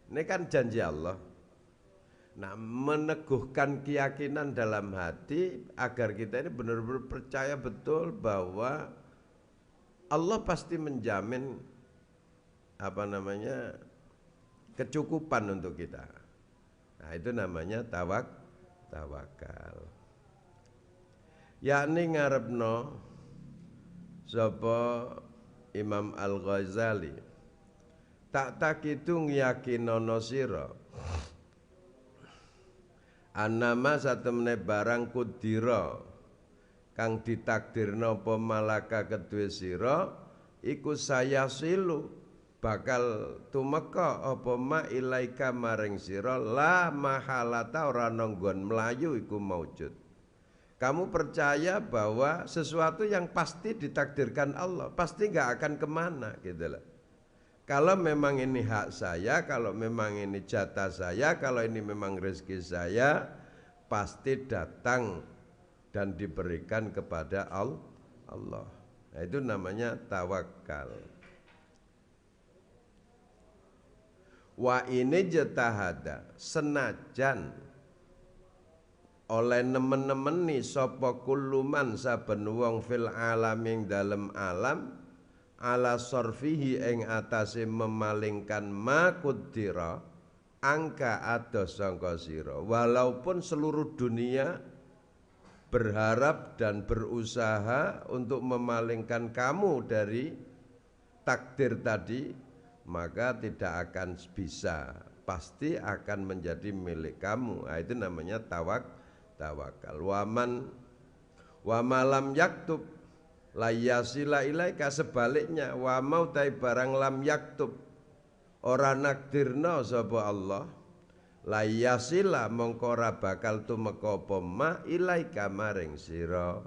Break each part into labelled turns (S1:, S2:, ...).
S1: Ini kan janji Allah. Nah, meneguhkan keyakinan dalam hati agar kita ini benar-benar percaya betul bahwa Allah pasti menjamin kecukupan untuk kita. Nah, itu namanya tawakal. Yakni ngarepno sapa Imam Al-Ghazali tak takitu ngiyakinono sira annama satemene barang kudira kang ditakdirna apa malaka kedue sira iku sayasilu bakal tumeka apa ma ilaika maring sira la mahalata ora nonggon melayu iku maujud. Kamu percaya bahwa sesuatu yang pasti ditakdirkan Allah pasti nggak akan kemana gitu loh. Kalau memang ini hak saya, kalau memang ini jatah saya, kalau ini memang rezeki saya, pasti datang dan diberikan kepada Allah. Nah, itu namanya tawakal. Wa ini jetahada senajan oleh nemen-nemeni sapa kulluman saben wong fil alaming dalem alam ala sorfihi ing atase memalingkan makudira angka ados sangka sira walaupun seluruh dunia berharap dan berusaha untuk memalingkan kamu dari takdir tadi maka tidak akan bisa, pasti akan menjadi milik kamu. Nah, itu namanya tawakal. Wa malam yaktub layasila ilaika sebaliknya wa mau tai barang lam yaktub ora nakdirna sapa Allah layasila mongko ora bakal tumeka apa ma ilaika maring sira.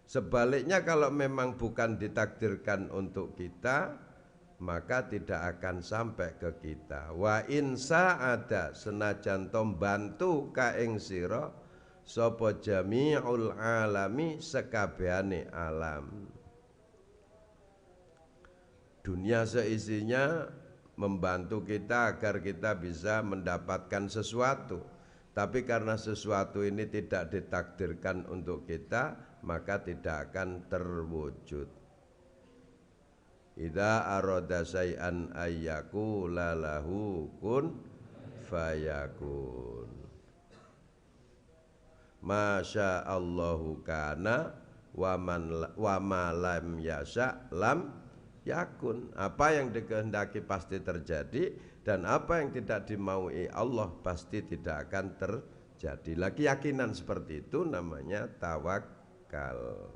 S1: Sebaliknya kalau memang bukan ditakdirkan untuk kita maka tidak akan sampai ke kita. Wa insa ada senajan tombantu ka ing sira sapa jami'ul alami sekabehane alam. Dunia seisinya membantu kita agar kita bisa mendapatkan sesuatu. Tapi karena sesuatu ini tidak ditakdirkan untuk kita, maka tidak akan terwujud. Idza arada syai'an ayyakula lahu kun fayakun. Masya Allahu kana wa ma lam yasha lam yakun. Apa yang dikehendaki pasti terjadi dan apa yang tidak dimaui Allah pasti tidak akan terjadi. Lagi keyakinan seperti itu namanya tawakal.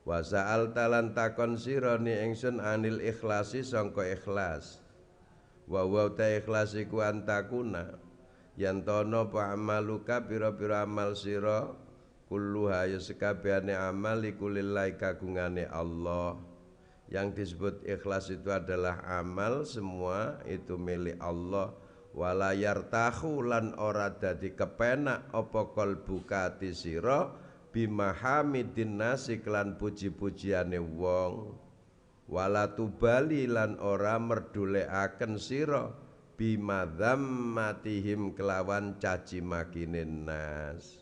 S1: Wa sa'al talan takon sira ni ingsun anil ikhlasi sangka ikhlas. Wa ta ikhlas iku antakuna yen tono pa amaluka pira-pira amal sira kulluha ya sekabehane amal iku lillahi kagungane Allah. Yang disebut ikhlas itu adalah amal semua itu milik Allah. Wala yartahu lan ora dadi kepenak apa qalbuka ati sira bimahamidin nasi klan puji-pujiane wong wala tubali lan ora merdulekaken sira bimadhammatihim kelawan caci makine nas.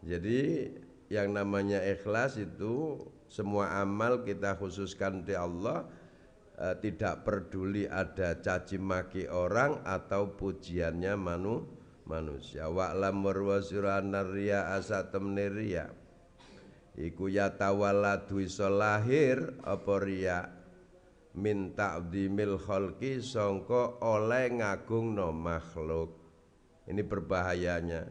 S1: Jadi yang namanya ikhlas itu semua amal kita khususkan di Allah, tidak peduli ada caci maki orang atau pujiannya manusia. Wa'lam warwasirana riya asatemne riya iku yatawalladu iso lahir apa riya min ta'dhimil khalqi sangka oleh ngagungno makhluk. Ini berbahayanya.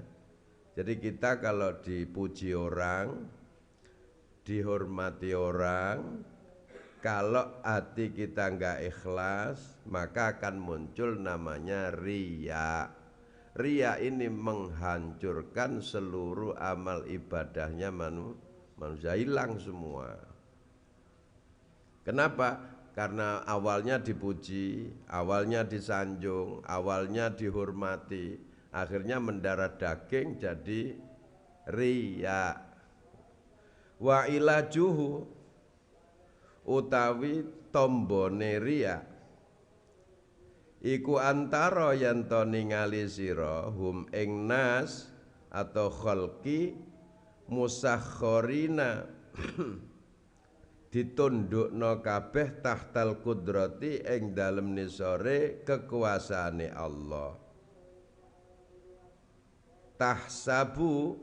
S1: Jadi kita kalau dipuji orang, dihormati orang, kalau hati kita enggak ikhlas maka akan muncul namanya riya. Riya ini menghancurkan seluruh amal ibadahnya manusia, hilang semua. Kenapa? Karena awalnya dipuji, awalnya disanjung, awalnya dihormati, akhirnya mendarah daging jadi riya. Wa ilajuhu utawi tombone riya iku antara yen to ningali sira hum ing nas atau khalqi musakhorina ditundukna kabeh tahtal kudrati ing dalem nisore kekuasaane Allah. Tahsabu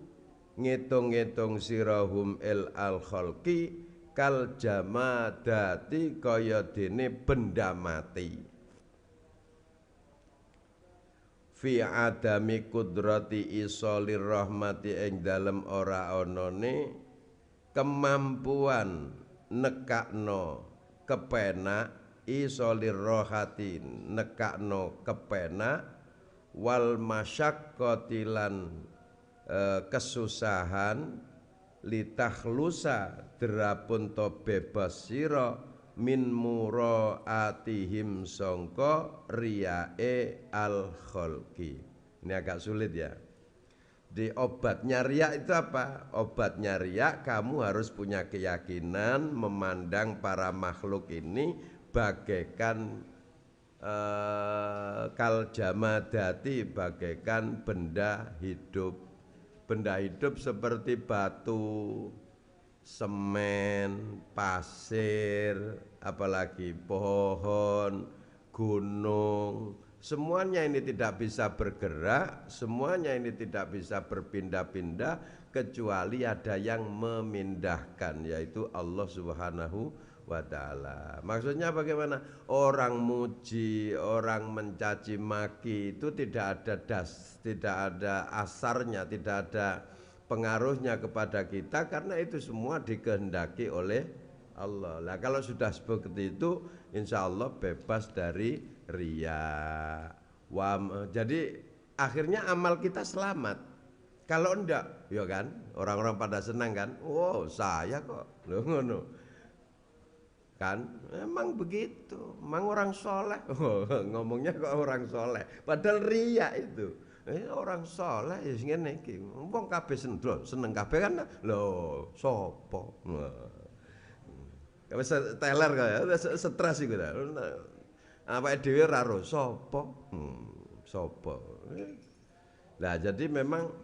S1: ngitung-ngitung sirahum il al khalqi kal jamadati kaya dene benda mati. Fi adami kudrati isolir rahmati ing dalem ora anane kemampuan nekakno kepenak isolir rohati nekakno kepenak wal masyaqqatilan kesusahan litakhlusa derapun to bebas sira min muraatihim sangka riyae al khalqi. Ini agak sulit ya. Di obatnya riya itu apa? Obatnya riya kamu harus punya keyakinan memandang para makhluk ini bagaikan kal jamadati, bagaikan benda hidup. Benda hidup seperti batu, semen, pasir, apalagi pohon, gunung. Semuanya ini tidak bisa bergerak, semuanya ini tidak bisa berpindah-pindah kecuali ada yang memindahkan, yaitu Allah Subhanahu wa ta'ala. Maksudnya bagaimana? Orang muji, orang mencaci maki itu tidak ada asarnya, tidak ada pengaruhnya kepada kita karena itu semua dikehendaki oleh Allah. Nah, kalau sudah seperti itu insya Allah bebas dari riya. Jadi akhirnya amal kita selamat. Kalau enggak, ya kan, orang-orang pada senang kan, wow saya kok, loh ngono. Kan, emang begitu, emang orang soleh, ngomongnya kok orang soleh, padahal riya itu. Orang soleh ya ngene iki. Wong kabeh seneng kabeh kan lho sapa. Wis teler kaya stres iku ta. Awake dhewe ora ro sapa. Sapa. Nah, jadi memang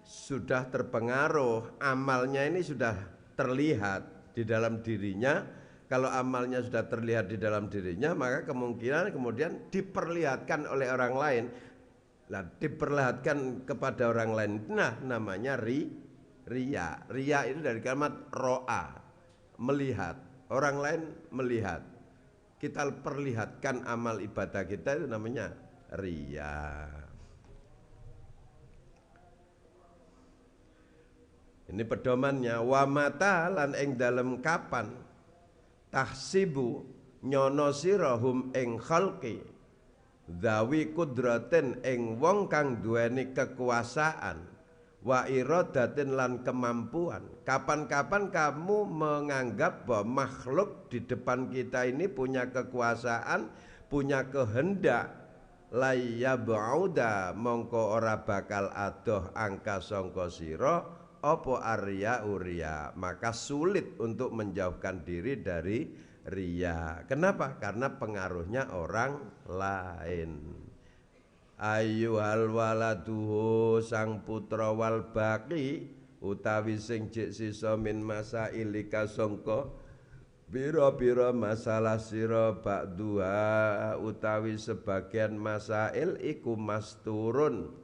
S1: sudah terpengaruh, amalnya ini sudah terlihat di dalam dirinya. Kalau amalnya sudah terlihat di dalam dirinya, maka kemungkinan kemudian diperlihatkan oleh orang lain. Nah, diperlihatkan kepada orang lain. Nah, namanya riya. Riya itu dari kalimat ro'a, melihat. Orang lain melihat. Kita perlihatkan amal ibadah kita itu namanya riya. Ini pedomannya. Wa mata lan ing dalem kapan tahsibu nyono sirahum ing khalqi dawi kudraten ing wong kang duweni kekuasaan wa iradatin lan kemampuan. Kapan-kapan kamu menganggap bahwa makhluk di depan kita ini punya kekuasaan, punya kehendak, la bauda mongko ora bakal adoh angka sangka sira apa arya uria, maka sulit untuk menjauhkan diri dari riya. Kenapa? Karena pengaruhnya orang lain. Ayyuhal waladuhu sang putra wal baqi utawi sing jek sisa min masailika sangka pira-pira masalah sira ba'duha utawi sebagian masail iku masturun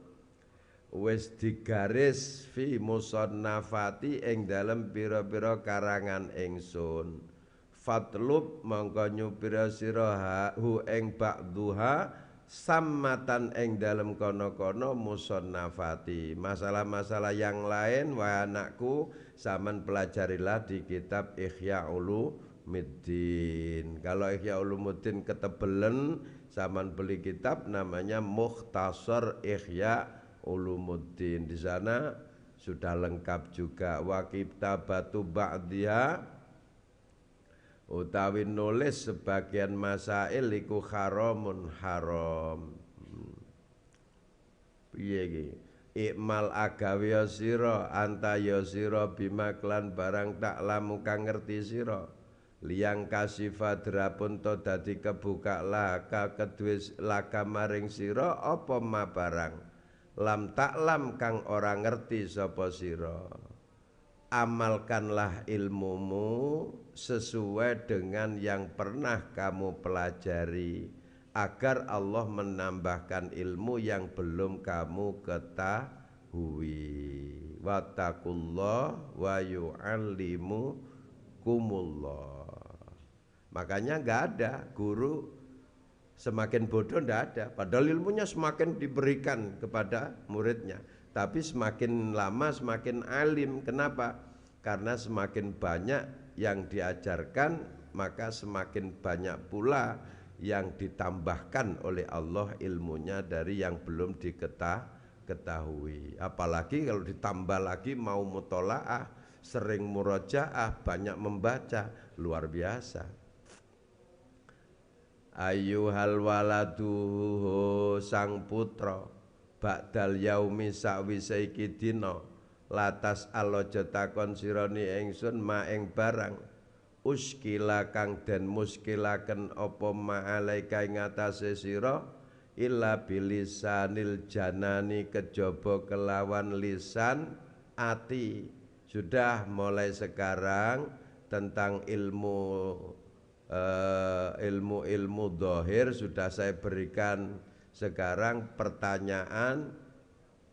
S1: wis digaris fi musannafati ing dalem pira-pira karangan ingsun. Fatlub mongko nyupira sira hu ing ba'duha sammatan ing dalem kono-kono musannafati. Masalah-masalah yang lain wahai anakku sampean pelajarilah di kitab Ihya Ulumuddin. Kalau Ihya Ulumuddin ketebelen sampean beli kitab namanya Mukhtasar Ihya Ulumuddin. Di sana sudah lengkap juga wa kitabatu ba'diha utawi nulis sebagian masail iku haramun haram. Piye iki? Ikmal agawe sira anta ya sira bima klan barang tak lamu kang ngerti sira. Liyang kasifa drapun to dadi kebuka laka kedue laka maring sira apa ma barang lam taklam kang ora ngerti sapa sira. Amalkanlah ilmumu sesuai dengan yang pernah kamu pelajari agar Allah menambahkan ilmu yang belum kamu ketahui. Wattaqullah wa yu'allimukumullah. Makanya nggak ada guru semakin bodoh, nggak ada. Padahal ilmunya semakin diberikan kepada muridnya. Tapi semakin lama semakin alim. Kenapa? Karena semakin banyak yang diajarkan, maka semakin banyak pula yang ditambahkan oleh Allah ilmunya dari yang belum diketahui. Apalagi kalau ditambah lagi mau mutolaah, sering murojaah, banyak membaca, luar biasa. Ayyuhal waladu sang putra ba'dal yaumi sakwise iki dina latas alaja takon sirani ingsun ma ing barang uskila kang den muskilaken apa ma'alaika ing atase sira illa bilisanil janani kejaba kelawan lisan ati. Sudah mulai sekarang tentang ilmu dhahir sudah saya berikan. Sekarang pertanyaan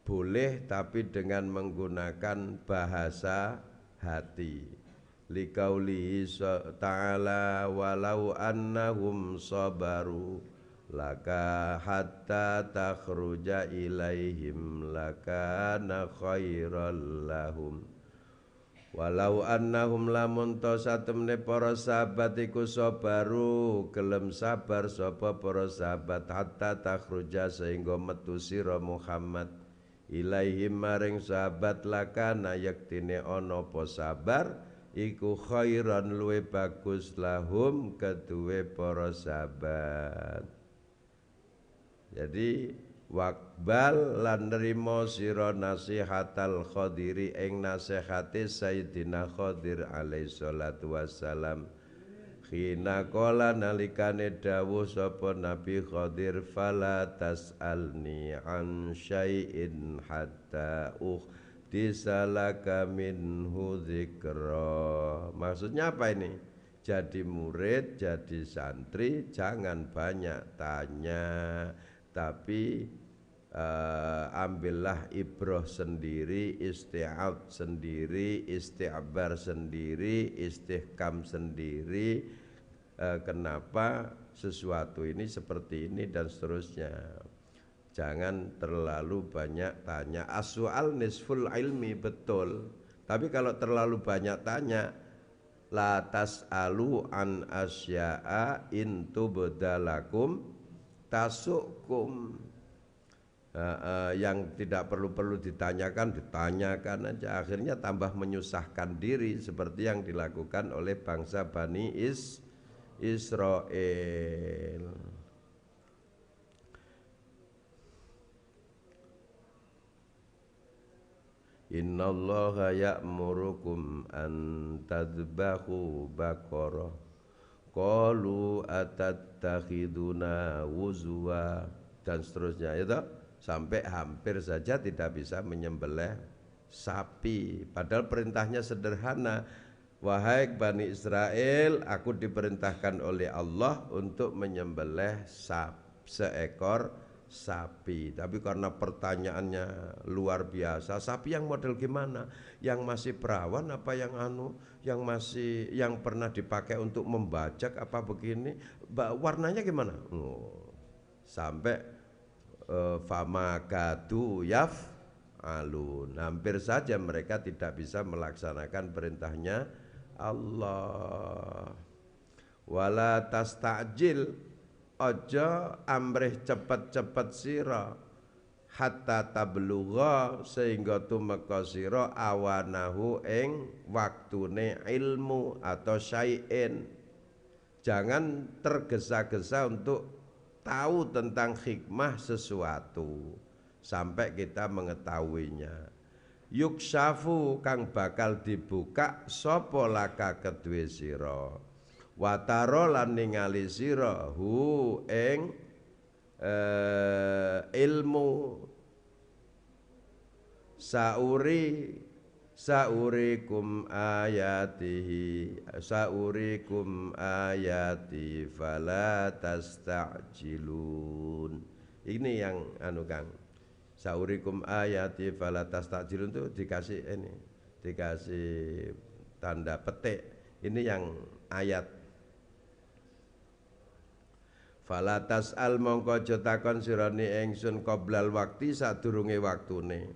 S1: boleh tapi dengan menggunakan bahasa hati. Liqaulihi ta'ala walau annahum sabaru laka hatta takhruja ilaihim lakana khairal lahum. Walau annahum lamun to satemene para sahabat iku sabaru gelem sabar sapa para sahabat hatta takhruja sehingga metu sira Muhammad ilaihim maring sahabat lakana yektine ana apa sabar iku khairan luwe bagus lahum keduwe para sahabat. Jadi waqbal lan nrimo sira nasihatal Khadiri ing nasihate Sayyidina Khadir alaihi salatu wassalam khina qala nalikane dawuh sapa Nabi Khadir fala tasalni an syai'in hatta disalaka minhu dzikra. Maksudnya apa ini? Jadi murid, jadi santri jangan banyak tanya, tapi ambillah ibrah sendiri, isti'ad sendiri, isti'bar sendiri, istihkam sendiri. Kenapa sesuatu ini seperti ini dan seterusnya. Jangan terlalu banyak tanya. As-su'al nisful ilmi, betul. Tapi kalau terlalu banyak tanya, la tas'alu an asya'a in tubdalakum tasukum. Yang tidak perlu ditanyakan aja, akhirnya tambah menyusahkan diri seperti yang dilakukan oleh bangsa Bani Israel. Innallaha ya'murukum an tadbahu baqarah qalu atattakhiduna wuzwa dan seterusnya itu sampai hampir saja tidak bisa menyembelih sapi. Padahal perintahnya sederhana. Wahai Bani Israel, aku diperintahkan oleh Allah untuk menyembelih seekor sapi. Tapi karena pertanyaannya luar biasa, sapi yang model gimana? Yang masih perawan apa yang pernah dipakai untuk membajak apa begini? Warnanya gimana? Sampai famakadu alun, hampir saja mereka tidak bisa melaksanakan perintahnya Allah. Wala tastajil, ojo amrih cepet-cepet sira hatta tablugha sehingga tumeka sira awanahu ing waktune ilmu atau syai'in. Jangan tergesa-gesa untuk tahu tentang hikmah sesuatu sampai kita mengetahuinya. Yukshafu kang bakal dibuka sapa laka kedue sira wataro lan ningali sira hu ing ilmu saurikum ayati fala tastajilun. Ini yang anu Kang, saurikum ayati fala tastajilun itu dikasih ini, dikasih tanda petik. Ini yang ayat. Fala tas'al mongko aja takon sirani ingsun qoblal wakti sadurunge waktune.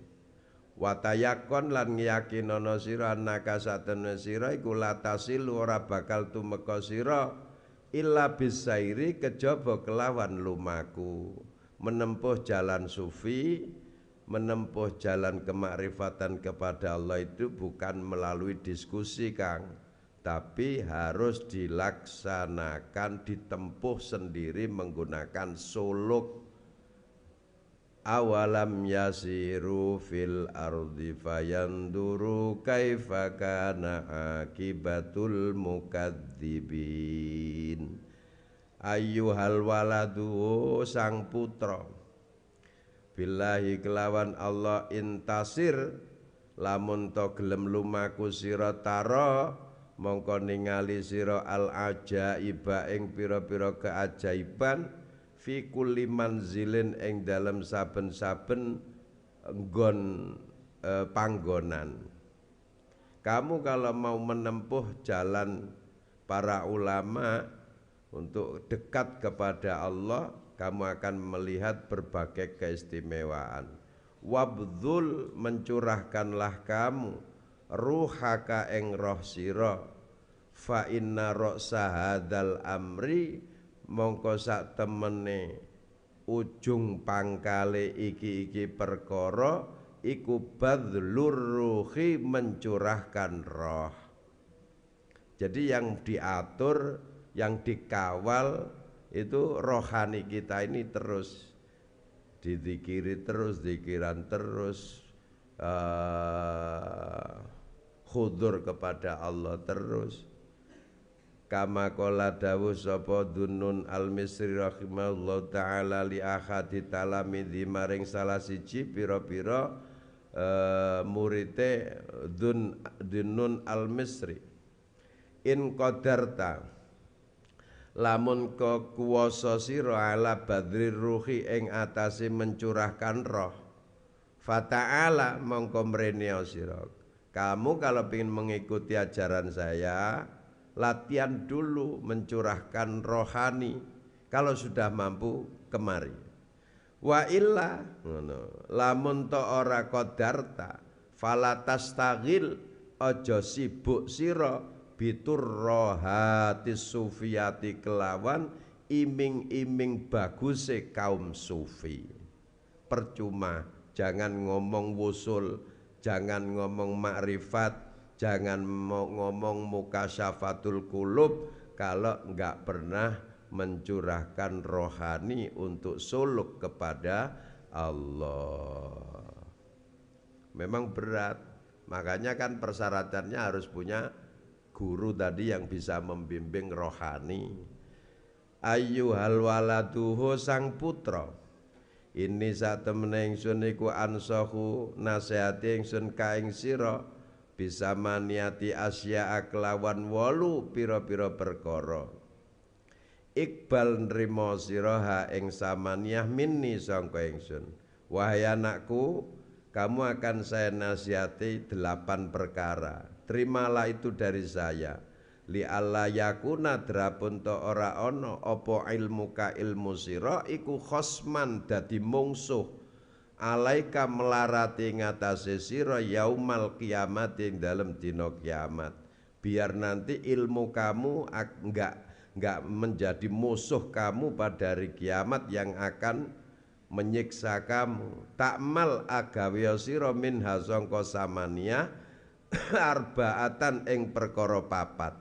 S1: Watayakon lan ngiyakinono sira annaka satene sira iku latasil ora bakal tumeka sira illa bisairi kejaba kelawan lumaku. Menempuh jalan sufi, menempuh jalan kemakrifatan kepada Allah itu bukan melalui diskusi Kang, tapi harus dilaksanakan, ditempuh sendiri menggunakan suluk. Awalam yasiru fil ardi fayanduru kaifa kana akibatul mukadzibin. Ayyuhal waladu sang putra, billahi kelawan Allah intasir lamun to gelem lumaku sira tara mongko ningali sira al ajaiba ing pira-pira keajaiban fi kulli manzilin ing dalem saben-saben nggon panggonan. Kamu kalau mau menempuh jalan para ulama untuk dekat kepada Allah, kamu akan melihat berbagai keistimewaan. Wabdzul mencurahkanlah kamu ruhaka ing roh sira fa inna ra'sa hadzal amri mongko sak temene ujung pangkale iki perkara iku badzlur ruhi mencurahkan roh. Jadi yang diatur, yang dikawal itu rohani kita ini terus dizikiri terus, zikiran terus, khudur kepada Allah terus. Kama qala dawuh sapa Dunnun al-Misri rahimahullah taala li ahadi talamidhi maring salah siji pira-pira murite Dunnun al-Misri. In qadarta lamun kuwasa sira ala badrir ruhi ing atase mencurahkan roh, fata'ala mongko mrene sira. Kamu kalau ingin mengikuti ajaran saya, latihan dulu mencurahkan rohani. Kalau sudah mampu kemari. Wa illa lamun to ora qadarta fala tastaghil aja sibuk sira bitur rohatis sufiyati kelawan iming-iming baguse kaum sufi. Percuma, jangan ngomong wusul, jangan ngomong makrifat, jangan ngomong mukasyafatul qulub kalau enggak pernah mencurahkan rohani untuk suluk kepada Allah. Memang berat, makanya kan persyaratannya harus punya guru tadi yang bisa membimbing rohani. Ayyuhal waladuhu sang putra, ini sak temene ingsun iku ansahu nasihati ingsun ka ing sira bisa maniati asya kelawan 8 pira-pira perkara. Iqbal nrimo sira ha ing samaniyah minni sangka ingsun. Wahai anakku, kamu akan saya nasihati 8 perkara. Terimalah itu dari saya. Li alla yakuna drapun to ora ono apa ilmu ka ilmu sira iku khosman dadi mungsuh alaika melarati ngatasé sira yaumal kiamat ing dalem dina kiamat. Biar nanti ilmu kamu enggak menjadi musuh kamu pada hari kiamat yang akan menyiksa kamu. Takmal agawe sira min hasangka samaniyah arbaatan ing perkara 4.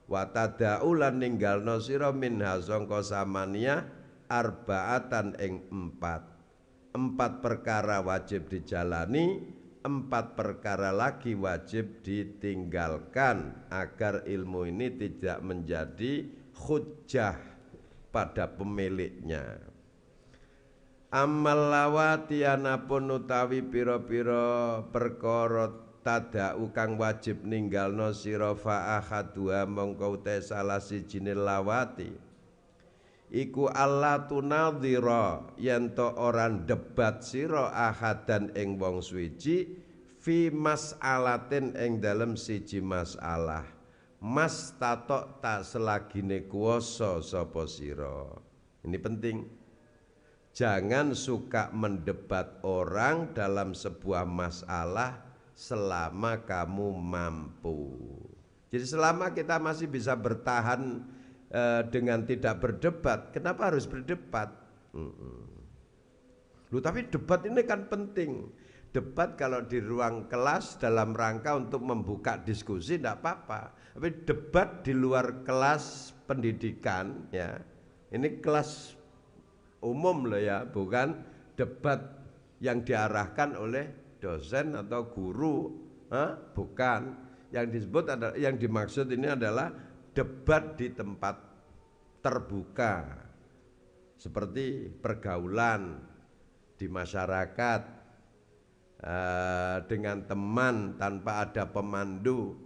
S1: Wa tadaulan ninggalna sira min hasangka samaniyah arbaatan ing 4. 4 perkara wajib dijalani, 4 perkara lagi wajib ditinggalkan agar ilmu ini tidak menjadi hujjah pada pemiliknya. Amal lawati anapun utawi pira-pira perkara tada'u kang wajib ninggalno sira fa ahadua mongko te salah sijine lawati iku Allah tunadhira yen to ora debat sira ahadan ing wong suci fi mas'alatin ing dalem siji masalah mas tatok tak selagine kuwasa sapa sira. Ini penting. Jangan suka mendebat orang dalam sebuah masalah selama kamu mampu. Jadi selama kita masih bisa bertahan dengan tidak berdebat, kenapa harus berdebat? Loh, tapi debat ini kan penting. Debat kalau di ruang kelas dalam rangka untuk membuka diskusi tidak apa-apa. Tapi debat di luar kelas pendidikan, ya, ini kelas umum loh ya, bukan debat yang diarahkan oleh dosen atau guru, bukan. Yang disebut adalah, yang dimaksud ini adalah debat di tempat terbuka, seperti pergaulan di masyarakat dengan teman tanpa ada pemandu.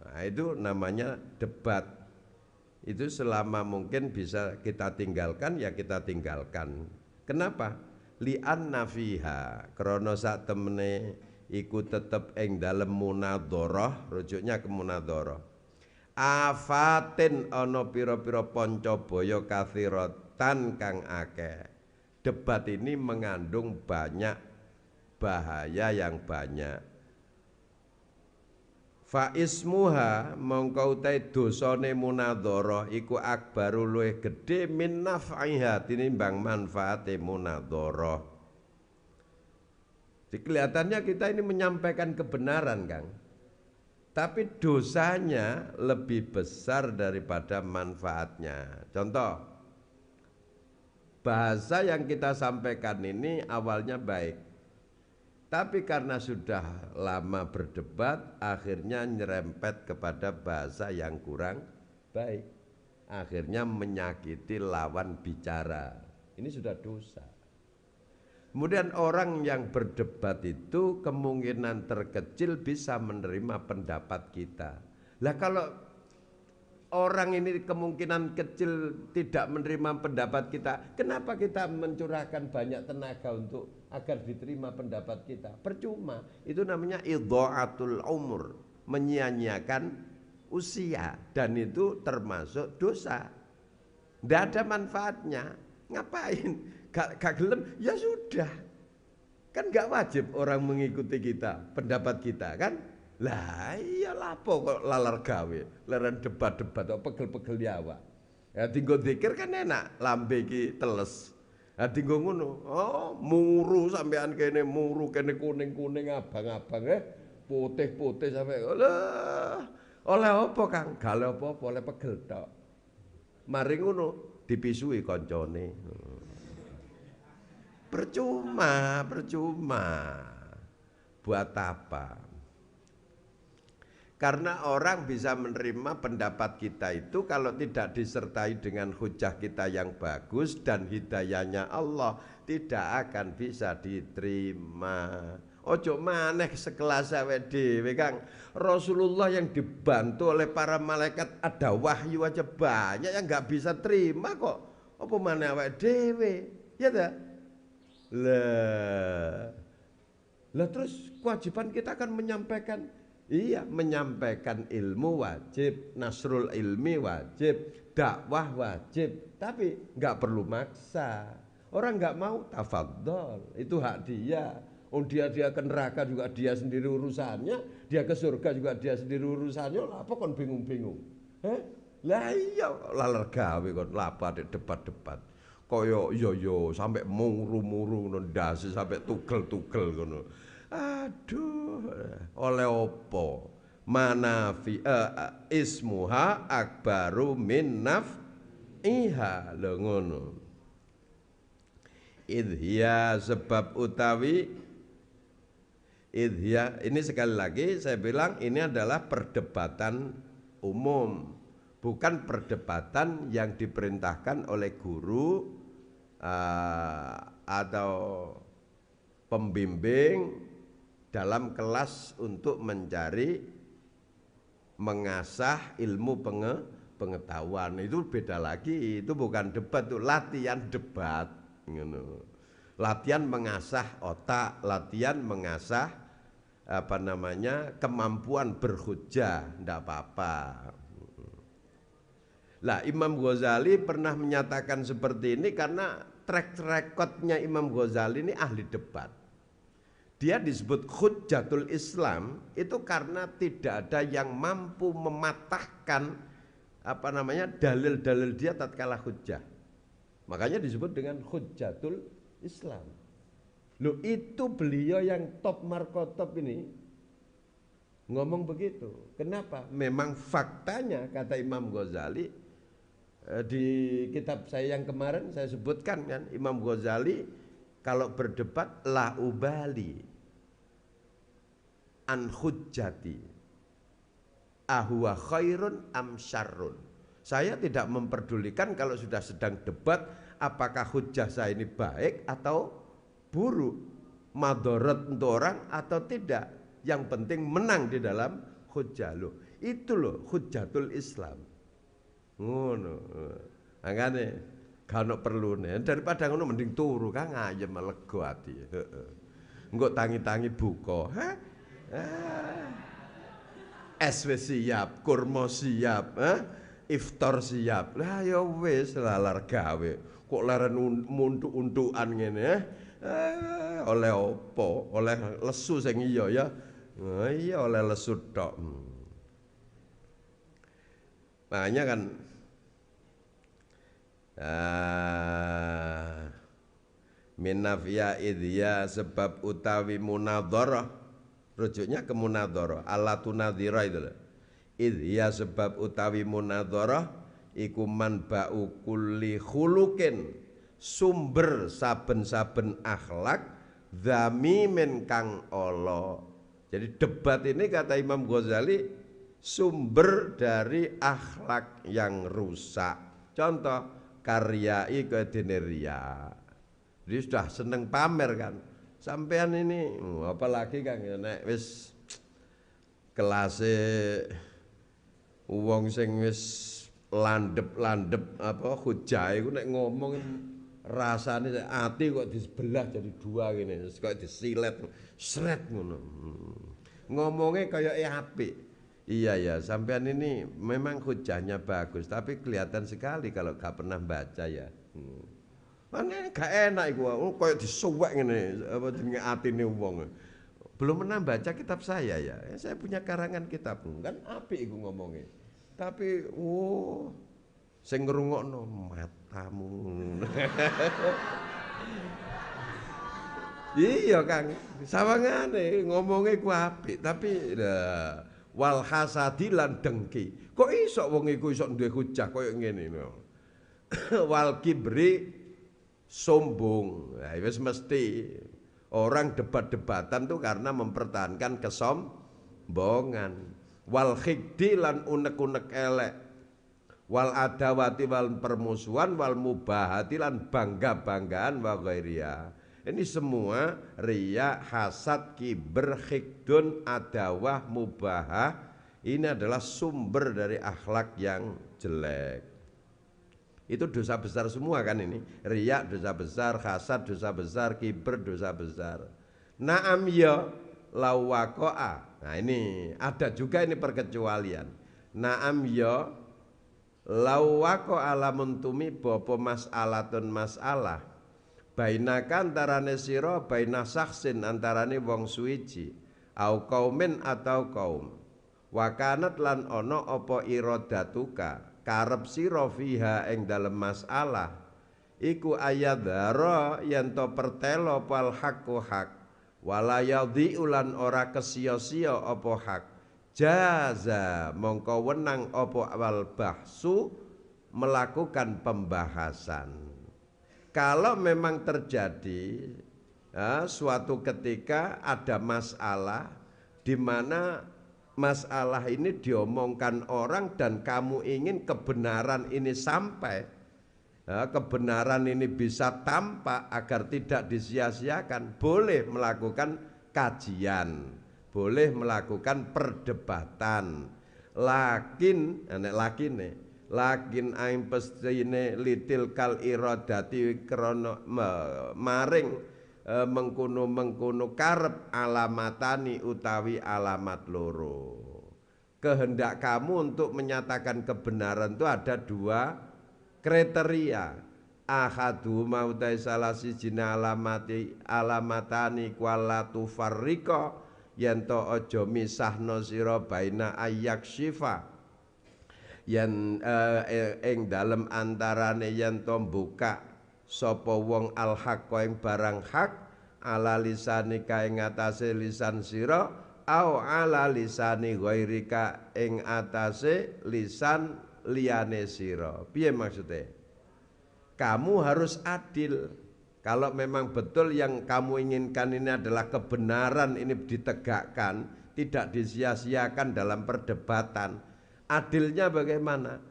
S1: Nah, itu namanya debat. Itu selama mungkin bisa kita tinggalkan, ya kita tinggalkan. Kenapa? Li'anna fiha, krana sak temene iku tetep ing dalem munadharah, rujuknya ke munadharah. Afatin ana pira-pira pancabaya kathiratan kang akeh. Debat ini mengandung banyak bahaya yang banyak. Fa ismuha mongko utai dosane munadharah iku akbaru luwih gedhe min naf'iha tinimbang manfaate munadharah. Kelihatannya kita ini menyampaikan kebenaran, Kang. Tapi dosanya lebih besar daripada manfaatnya. Contoh, bahasa yang kita sampaikan ini awalnya baik. Tapi karena sudah lama berdebat, akhirnya nyerempet kepada bahasa yang kurang baik. Akhirnya menyakiti lawan bicara. Ini sudah dosa. Kemudian orang yang berdebat itu kemungkinan terkecil bisa menerima pendapat kita. Lah kalau orang ini kemungkinan kecil tidak menerima pendapat kita, kenapa kita mencurahkan banyak tenaga untuk agar diterima pendapat kita? Percuma. Itu namanya idha'atul umur, menyia-nyiakan usia, dan itu termasuk dosa. Tidak ada manfaatnya. Ngapain? Gak gelem, ya sudah. Kan gak wajib orang mengikuti kita, pendapat kita kan? Lah iya lapo kok lalar gawe, laran debat-debat kok pegel-pegel nyawa. Ya tinggo zikir kan enak, lambe iki teles. Ha tinggo ngono, oh muru sampean kene muru kene kuning-kuning abang-abang putih-putih sampe. Oleh apa Kang? Gale apa-apa, oleh pegel tok. Mari ngono dipisui koncone. Percuma. Buat apa? Karena orang bisa menerima pendapat kita itu kalau tidak disertai dengan hujah kita yang bagus dan hidayahnya Allah, tidak akan bisa diterima. Ojo maneh sekelas awake dhewe Kang. Rasulullah yang dibantu oleh para malaikat, ada wahyu aja banyak yang nggak bisa terima kok. Apa maneh awake dhewe? Ya ta? Lah terus kewajiban kita akan menyampaikan. Iya, menyampaikan ilmu wajib, nasrul ilmi wajib, dakwah wajib, tapi nggak perlu maksa. Orang nggak mau, tafadhol, itu hak dia. Dia ke neraka juga dia sendiri urusannya, dia ke surga juga dia sendiri urusannya. Lah apa kon bingung-bingung? Lah iya, laler gawe kon lapar debat-debat. Koyo yo sampai muru-muru ngono ndase sampai tugel-tugel ngono. Aduh, oleh opo manafi ismuha akbaru min naf'iha lho ngono. Idhiya sebab utawi idhya, ini sekali lagi saya bilang ini adalah perdebatan umum, bukan perdebatan yang diperintahkan oleh guru atau pembimbing dalam kelas untuk mencari mengasah ilmu pengetahuan. Itu beda lagi, itu bukan debat, itu latihan debat. Latihan mengasah otak, latihan mengasah kemampuan berhujjah, tidak apa-apa. Lah Imam Ghazali pernah menyatakan seperti ini karena track recordnya Imam Ghazali ini ahli debat. Dia disebut Hujjatul Islam itu karena tidak ada yang mampu mematahkan dalil-dalil dia tatkala hujjah. Makanya disebut dengan Hujjatul Islam. Loh, itu beliau yang top markotop ini ngomong begitu. Kenapa? Memang faktanya kata Imam Ghazali, di kitab saya yang kemarin saya sebutkan kan, Imam Ghazali kalau berdebat la ubali an hujjati ahuwa khairun am syarrun. Saya tidak memperdulikan kalau sudah sedang debat apakah hujjah saya ini baik atau buruk, madorot untuk orang atau tidak. Yang penting menang di dalam hujjah. Loh, itu loh Hujjatul Islam. Ngono. Makane kalau perlu nih daripada ngono mending turu kan ayem lega ati. Heeh. Engko tangi-tangi buka. Es wis siap, kurma siap, iftar siap. Lah ya wis lalar gawe. Kok leren muntuk-untukan ngene, oleh opo? Oleh lesu sing iya ya. Iya oleh lesu tok. Makanya kan minafia idhya sebab utawi munadharah, rujuknya ke munadharah, alatunadhira itu loh. Idhya sebab utawi munadharah iku manba'u kulli khuluqin, sumber saben-saben akhlak dzamimin kang ala. Jadi debat ini kata Imam Ghazali sumber dari akhlak yang rusak. Contoh karyai kedene riya. Dia sudah seneng pamer kan. Sampean ini apalagi kan nek wis kelase wong sing wis landep-landep hujah iku nek ngomong rasane ati kok disebelah jadi dua gini, kok disilet sret ngono. Ngomongnya kayak apik. Iya ya, sampean ini memang hujahnya bagus, tapi kelihatan sekali kalau gak pernah baca ya. Mana gak enak iku, kayak disuwek ngene apa jenenge atine wong. Belum pernah baca kitab saya ya. Saya punya karangan kitab, kan apik iku ngomongnya. Tapi sing ngrungokno matamu. Iya Kang, sawangane ngomongnya ku apik, tapi wal hasadi lan dengki. Kok iso wong iku iso duwe hujah koyo ngene lho. Wal kibri sombong. Nah, wis mesti orang debat-debatan tuh karena mempertahankan kesombongan. Wal khigdi lan unek-unek elek. Wal adawati wal permusuhan wal mubahati lan bangga-banggaan wa ghairiya. Ini semua riya, hasad, kiber, khigdun, adawah, mubahah. Ini adalah sumber dari akhlak yang jelek. Itu dosa besar semua kan ini. Riya dosa besar, hasad dosa besar, kiber dosa besar. Naam ya lawako'a. Nah ini ada juga ini perkecualian. Naam ya lawako'a lamun tumi bopo mas'alatun mas'alah. Bainaka antarane sira baina saksin antarane wong suwiji au kaumin atau kaum wakanat lan ono apa iradatuka karep sira fiha ing dalem masalah iku ayadhara yen to pertelo pal haqqu hak wala yadhi ulan ora kesia-sia apa hak jaza mongko wenang apa wal bahsu melakukan pembahasan. Kalau memang terjadi Ya, suatu ketika ada masalah di mana masalah ini diomongkan orang dan kamu ingin kebenaran ini sampai, ya, kebenaran ini bisa tampak agar tidak disia-siakan, boleh melakukan kajian, boleh melakukan perdebatan. Lakin aing pestine litil kal iradati krana maring mengkono karep alamatani utawi alamat loro. Kehendak kamu untuk menyatakan kebenaran itu ada dua kriteria. Ahadu mautai salah sijina alamatani kuala tufarrika yen to aja misahno sira baina ayak syifa yen ing dalem antarane yen to buka sapa wong al haq ing barang hak ala lisani ka ing atase lisan sira au ala lisani ghairika ing atase lisan liyane sira. Piye maksudnya? Kamu harus adil. Kalau memang betul yang kamu inginkan ini adalah kebenaran ini ditegakkan, tidak disia-siakan dalam perdebatan. Adilnya bagaimana?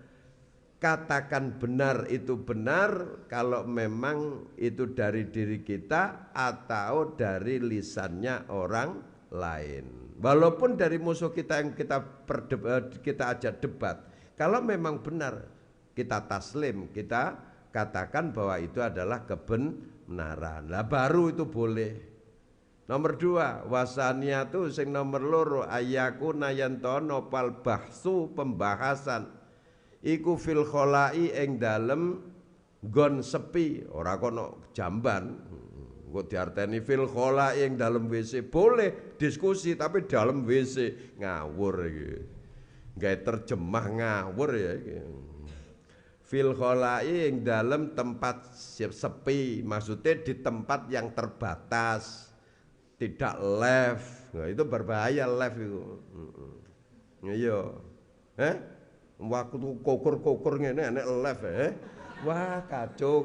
S1: Katakan benar itu benar kalau memang itu dari diri kita atau dari lisannya orang lain. Walaupun dari musuh kita yang kita ajak debat, kalau memang benar kita taslim, kita katakan bahwa itu adalah kebenaran. Lah baru itu boleh. Nomor dua, wasaniyatu sing nomor loro ayaku nayantono pal bahsu pembahasan. Iku fil kholai ing dalem gon sepi, ora kono jamban. Kok diarteni fil kholai ing dalem WC, boleh diskusi tapi dalam WC, ngawur iki. Gawe terjemah ngawur ya iki. Fil kholai ing dalem tempat sepi, maksudnya di tempat yang terbatas, tidak live. Nah, itu berbahaya live itu. Iya. Waktu kokur ngene enek live wah kacau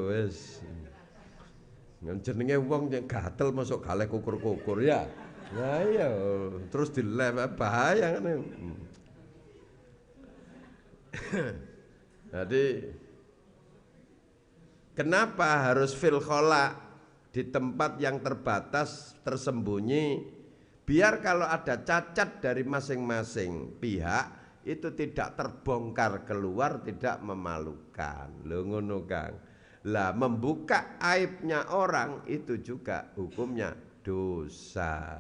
S1: wis. Jenenge wong yang gatel masuk galeh kukur ya. Nah iya terus di live bahaya ngene. Jadi kenapa harus fil khola di tempat yang terbatas tersembunyi, biar kalau ada cacat dari masing-masing pihak itu tidak terbongkar keluar, tidak memalukan. Lho ngono Kang. Lah membuka aibnya orang itu juga hukumnya dosa.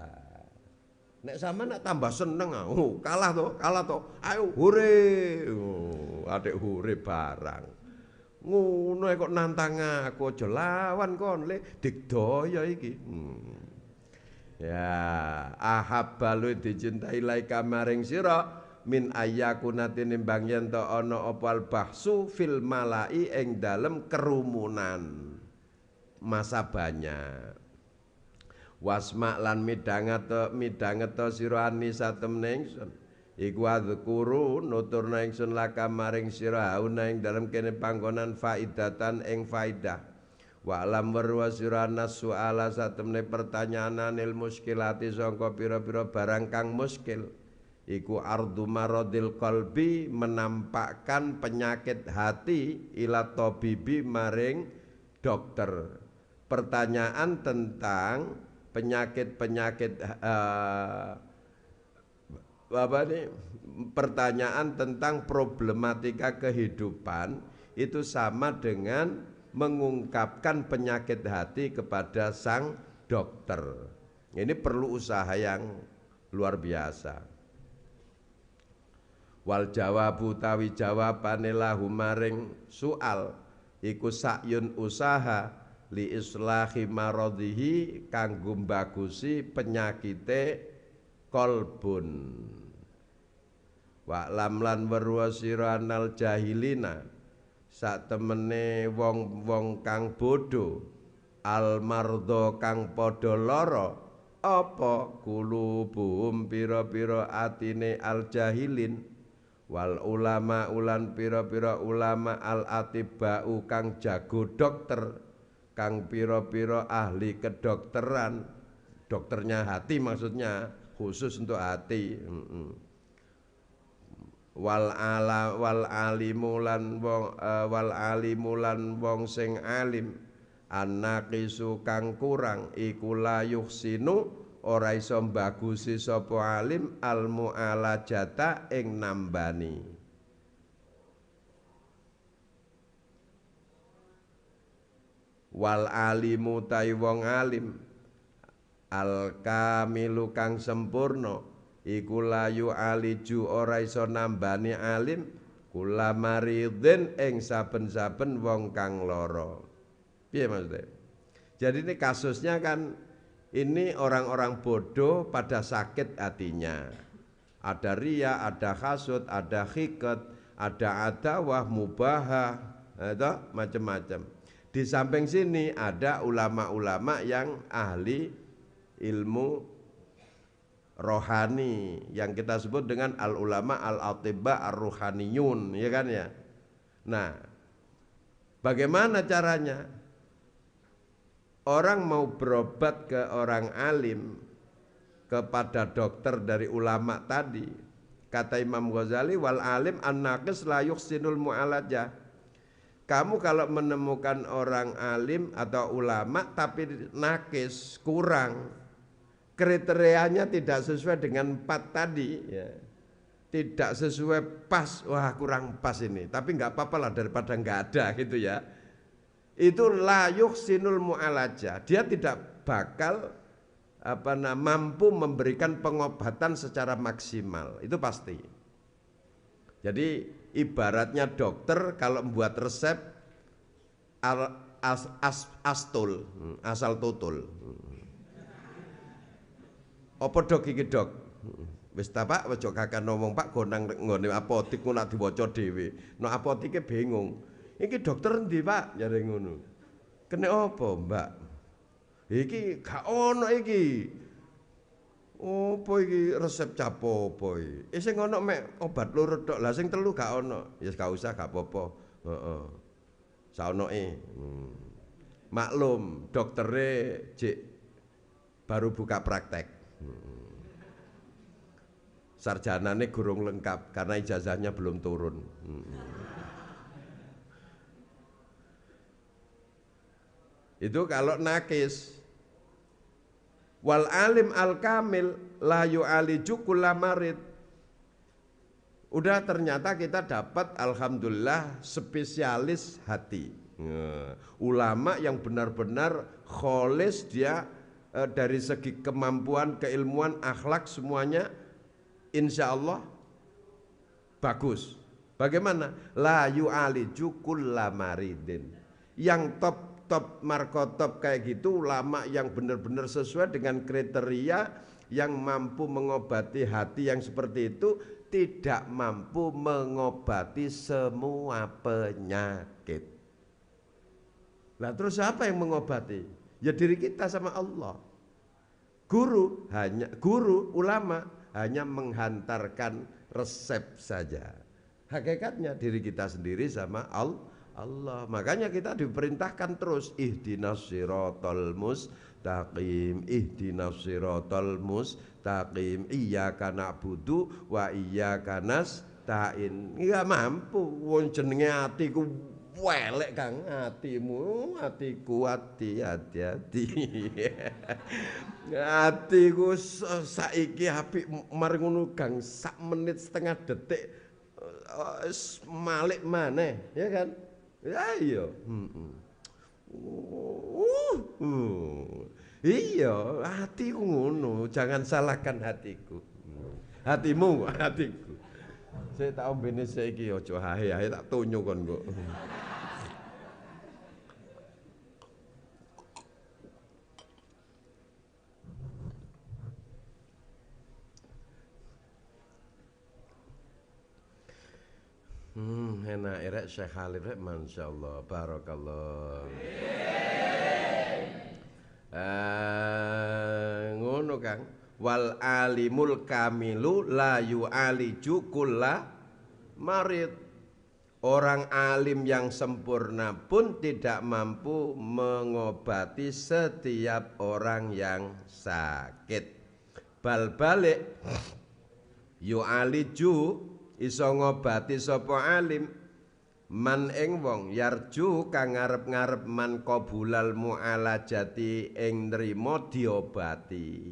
S1: Nek sama nak tambah seneng, kalah toh. Ayo hore. Adek hore barang. Ngono kok nantang aku aja lawan kon le digdaya iki. Ya, ahabbalu dicintai laika maring sira min ayakuna tinimbang yen to ana opal bahsu fil malai ing dalem kerumunan masa banyak. Wasma lan midanget sira anisa temne ingsun iku adzkuru nuturna ingsun laka maring sira hauna ing dalem kene panggonan faidatan ing faidah. Wa alam warwa sira nasuala satemne pertanyaan anil muskilati sangka pira-pira barang kang muskil. Iku ardu maradil qalbi, menampakkan penyakit hati ila tabibi maring dokter. Pertanyaan tentang penyakit-penyakit pertanyaan tentang problematika kehidupan itu sama dengan mengungkapkan penyakit hati kepada sang dokter. Ini perlu usaha yang luar biasa. Wal jawabu tawi jawabane lahu maring soal iku sakyun usaha li islahi maradhihi kanggo mbagusi penyakite kolbun. Wa lam lan weruh sira anal jahilina sak temene wong-wong kang bodho al mardha kang padha lara apa kulubuhum pira-pira atine al jahilin wal ulama ulan pira-pira ulama al atibau kang jago dokter kang pira-pira ahli kedokteran, dokternya hati maksudnya, khusus untuk hati. Wal alimulan wong sing alim annaqisu kang kurang iku la yuhsinu ora iso bagusi sapa alim al mu'alajata ing nambani. Wal alimu tai wong alim al kamilu kang sempurna iku layu aliju ora iso nambani alim kula maridin ing saben-saben wong kang lara. Piye maksudnya? Jadi ini kasusnya kan ini orang-orang bodoh pada sakit hatinya. Ada riya, ada hasud, ada hiqat, ada adawah, mubahah, itu macam-macam. Di samping sini ada ulama-ulama yang ahli ilmu rohani yang kita sebut dengan al ulama al atibba ar ruhaniyun, ya kan ya. Nah, bagaimana caranya? Orang mau berobat ke orang alim, kepada dokter dari ulama tadi, kata Imam Ghazali, wal alim an-naqis la yuhsinul mu'alajah. Kamu kalau menemukan orang alim atau ulama tapi nakis, kurang, kriterianya tidak sesuai dengan 4 tadi ya. Tidak sesuai pas, wah kurang pas ini, tapi nggak apa-apa lah daripada nggak ada gitu ya. Itu la yuhsinul mu'alajah, dia tidak bakal mampu memberikan pengobatan secara maksimal, itu pasti. Jadi ibaratnya dokter kalau membuat resep astul, asal tutul. Apa dok iki dok? Wis ta Pak, ojo kakak ngomong Pak gonang nggone apotik ku nak diwaca dhewe. Nek apotike bingung. Iki dokter endi Pak? Jare ngono. Kene apa, Mbak? Iki gak ono iki. Opo iki resep capo apa iki? Sing ono mek obat loro tok. Lah sing telu gak ono. Ya gak usah gak apa-apa. Heeh. Saonoke. Maklum, doktere jek baru buka praktek. Sarjanane gurung lengkap karena ijazahnya belum turun. Itu kalau nakis. Wal alim al kamil la yu'aliju kulla marid. Udah ternyata kita dapat alhamdulillah spesialis hati. Ulama yang benar-benar kholis, dia dari segi kemampuan, keilmuan, akhlak semuanya insya Allah bagus. Bagaimana? La yu'aliju kulla maridin. Yang top markotop kayak gitu, ulama yang benar-benar sesuai dengan kriteria, yang mampu mengobati hati yang seperti itu, tidak mampu mengobati semua penyakit. Nah terus siapa yang mengobati? Ya diri kita sama Allah. Guru ulama hanya menghantarkan resep saja. Hakikatnya diri kita sendiri sama Allah. Makanya kita diperintahkan terus ihdinas siratal mustaqim, ihdinas siratal mustaqim, iyyaka na'budu wa iyyaka nasta'in. Enggak mampu wong jenenge atiku welek Kang, hatimu, hatiku hati-hati. Hatiku saiki apik mar ngono Kang, sak menit setengah detik malik maneh, ya kan? Ya iya. Iya, hatiku ngono, jangan salahkan hatiku. Hatimu, hatiku. Saya tak ombene saiki aja hae-hae tak tonyo kon kok. Enak rek Syekh Khalid rek, masyaallah, barakallah. Ngono Kang. Wal alimul kamilu la yu'aliju kulla marid. Orang alim yang sempurna pun tidak mampu mengobati setiap orang yang sakit. Bal balik yu'aliju iso ngobati sapa alim man ing wong yarju kang ngarep-ngarep man qabulal mu'alajati ing nrimo diobati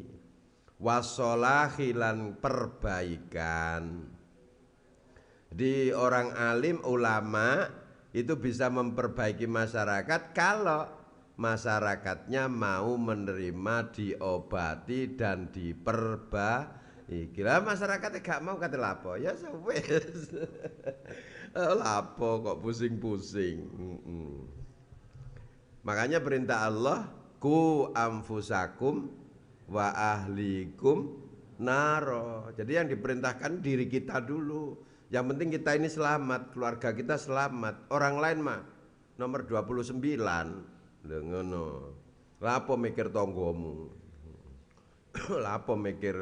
S1: wasolahi lan perbaikan. Di orang alim ulama itu bisa memperbaiki masyarakat kalau masyarakatnya mau menerima diobati dan diperbaiki. Lah masyarakatnya gak mau kata lapo ya wes. Lapo kok pusing-pusing. Makanya perintah Allah ku anfusakum wa ahlikum naro. Jadi yang diperintahkan diri kita dulu. Yang penting kita ini selamat, keluarga kita selamat. Orang lain mah nomor 29. Lho ngono. Lapo mikir tonggomu. Lapo mikir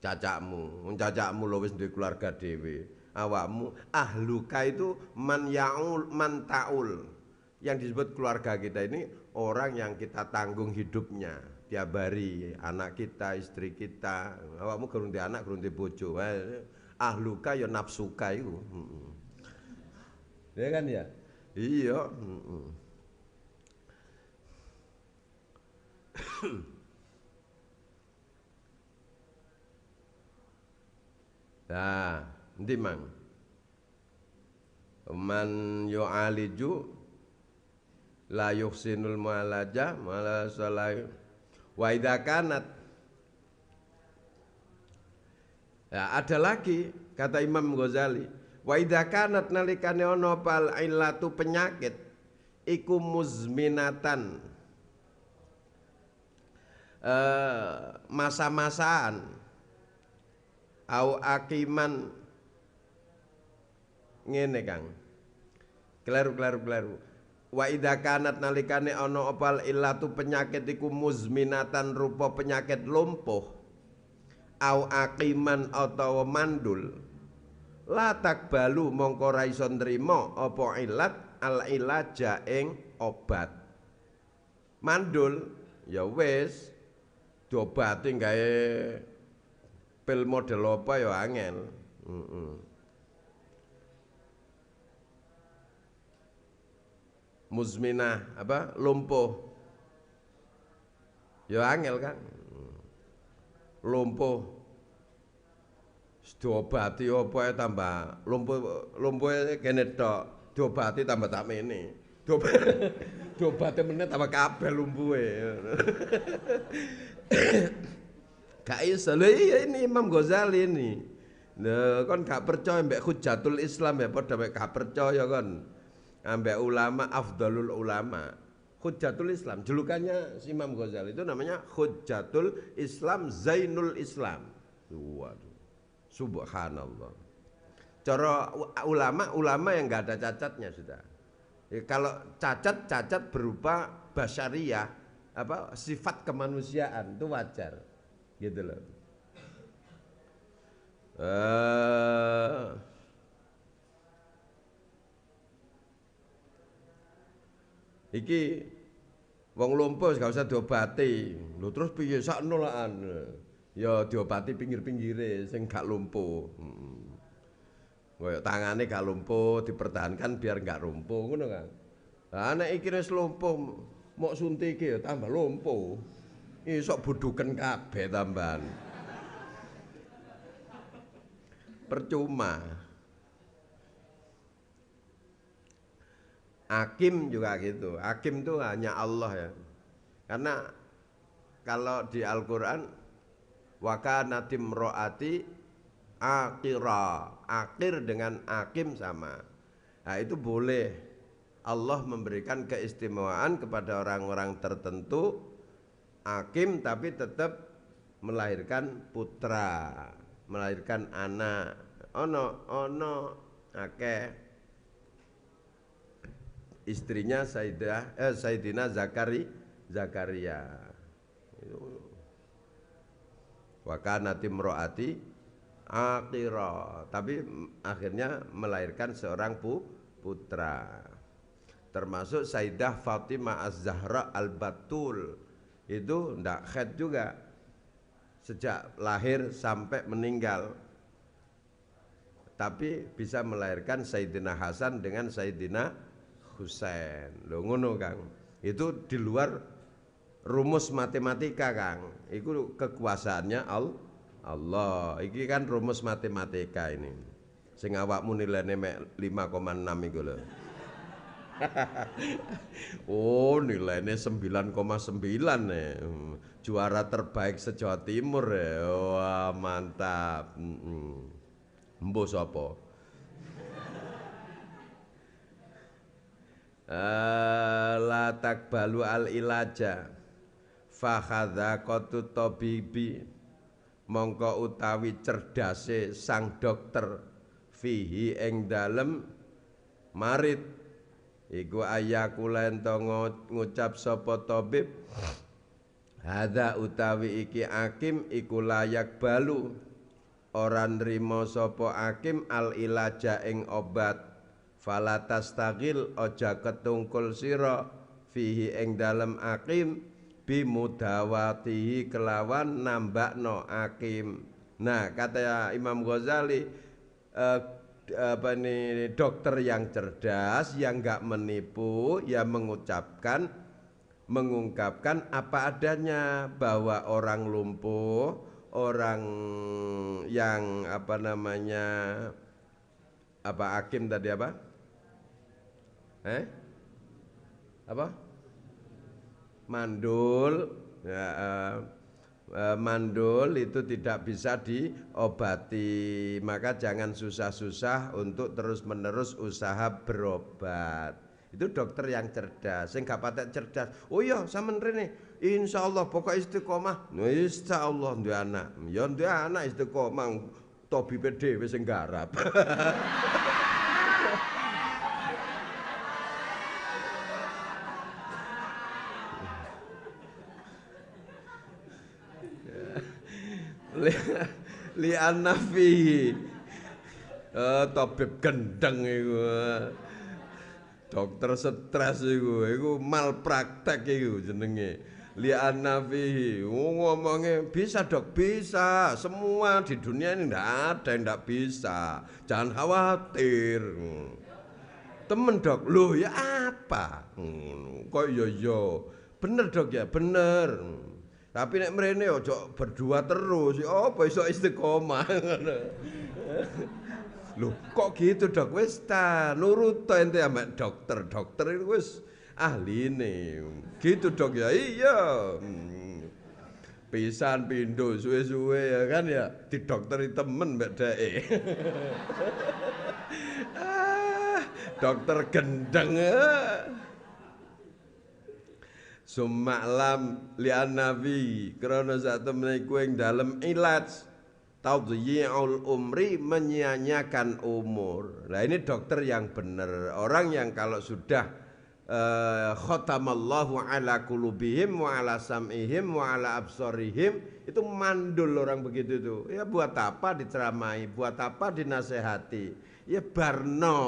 S1: cacakmu. Cacakmu lho wis duwe keluarga dhewe. Awakmu ahluka itu man yaul man taul. Yang disebut keluarga kita ini orang yang kita tanggung hidupnya tiap hari, anak kita, istri kita. Awakmu gerung di anak, gerung di bojo. Ahluka ya nafsuka itu. Ya kan ya? Iya. Nah, nanti mang. Man yu'aliju la yuhsinul mu'alaja mala salai wa idza kanat. Ya, ada lagi kata Imam Ghazali, wa idza kanat nalikane ana pal illatu penyakit iku muzminatan masa-masaan au akiman ngene Kang. Kleru. Wa idza kanat nalikane ana opal illatu penyakit iku muzminatan rupa penyakit lumpuh au aqiman atawa mandul la takbalu mongko ra iso nrimo apa ilat al ilaja ing obat. Mandul ya wis diobati gawe pil model apa ya angel. Muzminah apa lumpuh ya angel kan. Lumpuh diobati apa ya tambah lumpuh kene tok diobati tambah tak mene diobati meneh tambah kabeh lumpuhe. Gak iso lho ini Imam Ghazali ini. Lho kon gak percaya mbek Hujatul Islam ya padha mek gak percaya kon ambek ulama afdalul ulama. Hujatul Islam, julukannya si Imam Ghazali itu namanya Hujatul Islam Zainul Islam. Waduh, subhanallah. Cara ulama yang nggak ada cacatnya sudah. Ya, kalau cacat berupa basyariah, apa sifat kemanusiaan itu wajar, gitu loh. Iki wong lumpuh gak usah diobati. Lho terus piye sakno lakan. Ya diobati pinggir-pinggire sing gak lumpuh. Kayak tangane gak lumpuh dipertahankan biar gak lumpuh ngono kan. Lah nek iki wis lumpuh mok suntike ya tambah lumpuh. Isok buduken kabeh tambahan. Percuma. Hakim juga gitu. Hakim itu hanya Allah ya. Karena kalau di Al-Quran wakanatim ro'ati akhira, akhir dengan hakim sama. Nah itu boleh Allah memberikan keistimewaan kepada orang-orang tertentu hakim tapi tetap melahirkan putra, melahirkan anak. Ono akeh istrinya Sayyidina Zakaria. Wa kanat imraati akhira, tapi akhirnya melahirkan seorang putra. Termasuk Sayyidah Fatimah Az-Zahra Al-Batul, itu ndak haid juga sejak lahir sampai meninggal, tapi bisa melahirkan Sayyidina Hasan dengan Sayyidina Husain. Lho ngono Kang, itu di luar rumus matematika Kang, itu kekuasaannya Allah. Iki kan rumus matematika ini, sing awakmu nilainya mek 5,6 iku lho. Oh nilainya 9,9 nih, juara terbaik se-Jawa Timur ya. Wah mantap. Mbo sapa? La takbalu al ilaja fakhadha qatu tabibi, mongko utawi cerdase sang dokter fihi ing dalem marit iku ayakula ento ngucap sapa tabib hadza utawi iki hakim iku layak balu ora nrimo sapa hakim al ilaja ing obat falatas tagil aja ketungkul sira fihi ing dalem hakim bimudawatihi kelawan nambakno hakim. Nah kata Imam Ghazali apa ini dokter yang cerdas, yang nggak menipu, yang mengungkapkan apa adanya, bahwa orang lumpuh, orang yang apa namanya hakim tadi apa? Mandul ya, mandul itu tidak bisa diobati, maka jangan susah-susah untuk terus-menerus usaha berobat. Itu dokter yang cerdas. Sing gak patek cerdas, oh iya sampean rene insyaallah pokok istiqomah. Nah insyaallah duwe anak. Ya duwe anak istiqomah tabibe dhewe sing garap. li anafi tabib gendeng iku, dokter stres iku malpraktek iku jenenge li anafi. Ngomongnya bisa dok, bisa, semua di dunia ini ndak ada yang ndak bisa, jangan khawatir. Temen dok, loh ya apa? Kok yo bener dok ya bener. Tapi nek mrene ojo berdua terus, apa iso istiqomah. Loh kok gitu dok, wis ta nurut to ente ambek dokter. Dokter itu wis ahline. Gitu dok ya, iya. Pisan pindho suwe-suwe ya kan ya didokteri temen mbek dheke. Dokter gendeng. Sumaklam lian nabi karena saat temeniku ing dalem ilaj tadyi'ul umri, menyia-nyiakan umur. Nah ini dokter yang benar, orang yang kalau sudah khatamallahu ala qulubihim wa ala sam'ihim wa ala absarihim, itu mandul orang begitu tuh. Ya buat apa diceramai, buat apa dinasehati, ya barno.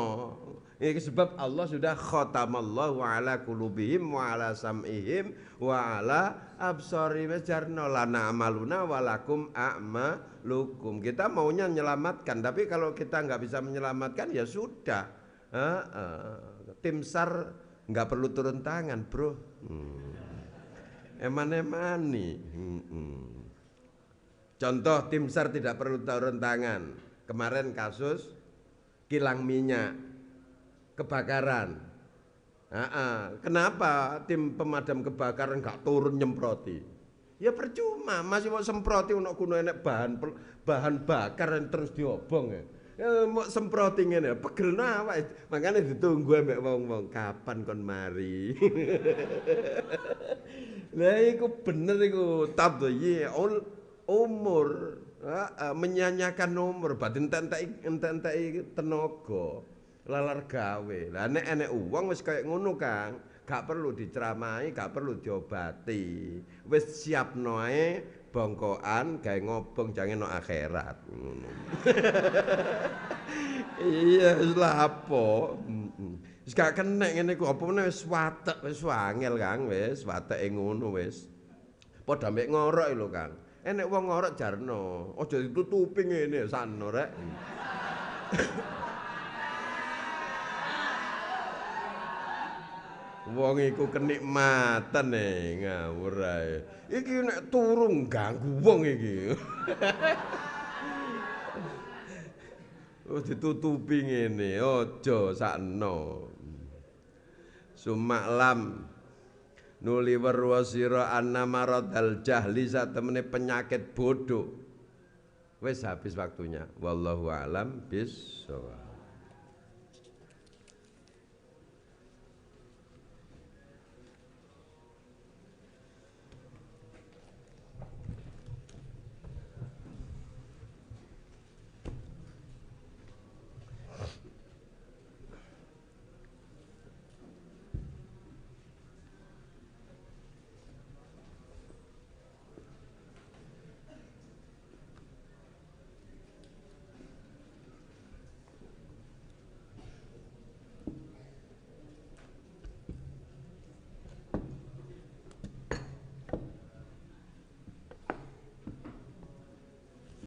S1: Ini sebab Allah sudah khatamallahu ala qulubihim wa ala sam'ihim wa ala absarihim jarno lana amaluna walakum a'malukum. Kita maunya menyelamatkan, tapi kalau kita nggak bisa menyelamatkan ya sudah. Tim SAR nggak perlu turun tangan bro. Eman-eman nih. Contoh tim SAR tidak perlu turun tangan. Kemarin kasus kilang minyak, kebakaran. Kenapa tim pemadam kebakaran nggak turun nyemproti? Ya percuma, masih mau semproti untuk kuno enek bahan bakar yang terus diobong ya. Mau semproti ngene pegel awak, makanya ditunggu ambek wong-wong kapan kon mari. Lah iku bener iku tadyi'ul umur, menyanyikan umur, batin entek tenaga. Lalar gawe. Lah nek enek uang wis kaya ngono Kang, gak perlu diceramai, gak perlu diobati. Wis siapno ae bongkokan gawe ngobong jange no akhirat ngono. Iya wis lapo. Wis gak kenek ngene ku apa meneh wis watek wis wangel Kang wis wateke ngono wis. Padha mek ngorok lho Kang. Enek wong ngorok jarno, aja ditutupi ngene sakno rek. Wong iku kenikmatan ngawur ae. Iki nek turu ganggu wong iki. Oh ditutupi ngene, aja sakno. Sumaklam nuli werwa sira anna maradal jahli satemene penyakit bodoh. Wis habis waktunya. Wallahu alam bis.